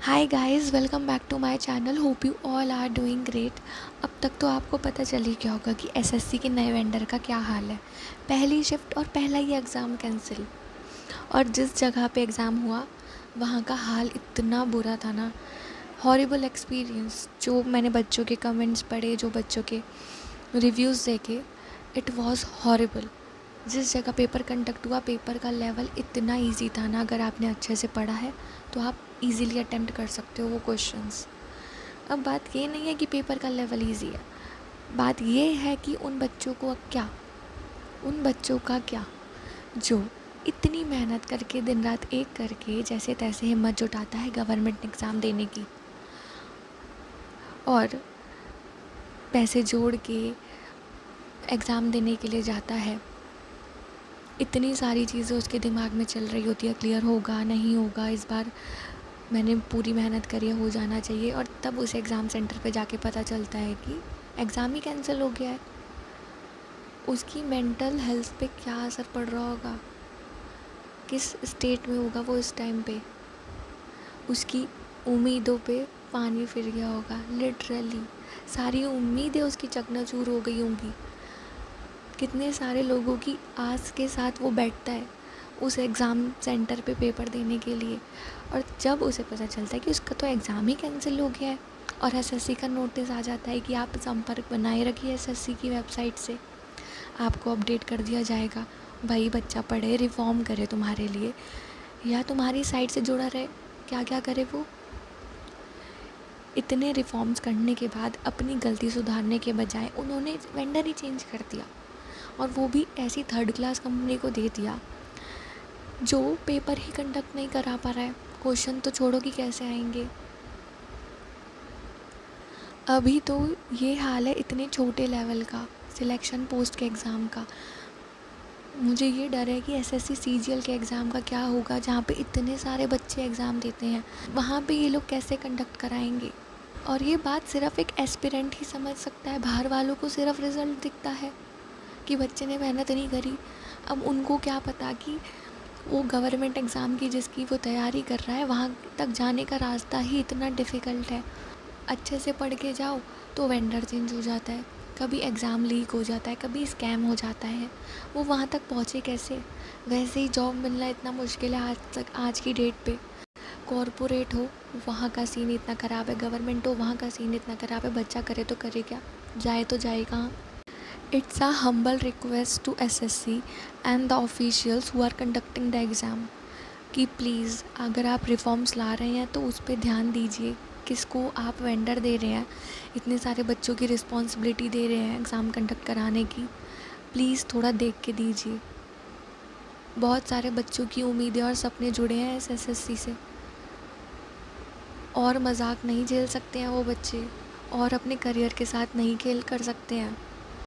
Hi guys, welcome back to my channel. Hope you all are doing great. अब तक तो आपको पता चल ही गया होगा कि एसएससी के नए वेंडर का क्या हाल है। पहली शिफ्ट और पहला ही एग्ज़ाम कैंसिल। और जिस जगह पे एग्ज़ाम हुआ वहाँ का हाल इतना बुरा था ना, हॉरिबल एक्सपीरियंस। जो मैंने बच्चों के कमेंट्स पढ़े, जो बच्चों के रिव्यूज़ देखे, इट वाज हॉरिबल। जिस जगह पेपर कंडक्ट हुआ, पेपर का लेवल इतना इजी था ना, अगर आपने अच्छे से पढ़ा है तो आप इजीली अटेम्प्ट कर सकते हो वो क्वेश्चंस। अब बात ये नहीं है कि पेपर का लेवल इजी है, बात ये है कि उन बच्चों का क्या जो इतनी मेहनत करके दिन रात एक करके जैसे तैसे हिम्मत जुटाता है गवर्नमेंट एग्ज़ाम देने की, और पैसे जोड़ के एग्ज़ाम देने के लिए जाता है। इतनी सारी चीज़ें उसके दिमाग में चल रही होती है, क्लियर होगा नहीं होगा, इस बार मैंने पूरी मेहनत करी है, हो जाना चाहिए। और तब उसे एग्ज़ाम सेंटर पे जाके पता चलता है कि एग्ज़ाम ही कैंसिल हो गया है। उसकी मेंटल हेल्थ पे क्या असर पड़ रहा होगा, किस स्टेट में होगा वो इस टाइम पे। उसकी उम्मीदों पे पानी फिर गया होगा, लिटरली सारी उम्मीदें उसकी चकनाचूर हो गई होंगी। कितने सारे लोगों की आस के साथ वो बैठता है उस एग्ज़ाम सेंटर पे पेपर देने के लिए, और जब उसे पता चलता है कि उसका तो एग्ज़ाम ही कैंसिल हो गया है और एसएससी का नोटिस आ जाता है कि आप संपर्क बनाए रखिए एसएससी की वेबसाइट से, आपको अपडेट कर दिया जाएगा। भाई बच्चा पढ़े, रिफॉर्म करे तुम्हारे लिए, या तुम्हारी साइट से जुड़ा रहे, क्या क्या करे वो। इतने रिफॉर्म्स करने के बाद अपनी गलती सुधारने के बजाय उन्होंने वेंडर ही चेंज कर दिया, और वो भी ऐसी थर्ड क्लास कंपनी को दे दिया जो पेपर ही कंडक्ट नहीं करा पा रहा है। क्वेश्चन तो छोड़ो कि कैसे आएंगे। अभी तो ये हाल है इतने छोटे लेवल का सिलेक्शन पोस्ट के एग्ज़ाम का। मुझे ये डर है कि एसएससी सीजीएल के एग्ज़ाम का क्या होगा, जहाँ पे इतने सारे बच्चे एग्ज़ाम देते हैं, वहाँ पे ये लोग कैसे कंडक्ट कराएंगे। और ये बात सिर्फ एक एस्पिरेंट ही समझ सकता है, बाहर वालों को सिर्फ रिज़ल्ट दिखता है कि बच्चे ने मेहनत नहीं करी। अब उनको क्या पता कि वो गवर्नमेंट एग्ज़ाम की जिसकी वो तैयारी कर रहा है, वहाँ तक जाने का रास्ता ही इतना डिफ़िकल्ट है। अच्छे से पढ़ के जाओ तो वेंडर चेंज हो जाता है, कभी एग्ज़ाम लीक हो जाता है, कभी स्कैम हो जाता है। वो वहाँ तक पहुँचे कैसे। वैसे ही जॉब मिलना इतना मुश्किल है आज की डेट पे। कॉरपोरेट हो वहाँ का सीन इतना ख़राब है, गवर्नमेंट हो वहाँ का सीन इतना ख़राब है। बच्चा करे तो करे क्या, जाए तो जाए कहाँ। It's a humble request to SSC and the officials who are conducting the exam कि प्लीज़ अगर आप रिफॉर्म्स ला रहे हैं तो उस पर ध्यान दीजिए। किसको आप वेंडर दे रहे हैं, इतने सारे बच्चों की रिस्पॉन्सिबिलिटी दे रहे हैं एग्ज़ाम कंडक्ट कराने की, प्लीज़ थोड़ा देख के दीजिए। बहुत सारे बच्चों की उम्मीदें और सपने जुड़े हैं इस एसएससी से, और मजाक नहीं झेल सकते हैं वो बच्चे, और अपने करियर के साथ नहीं खेल कर सकते हैं।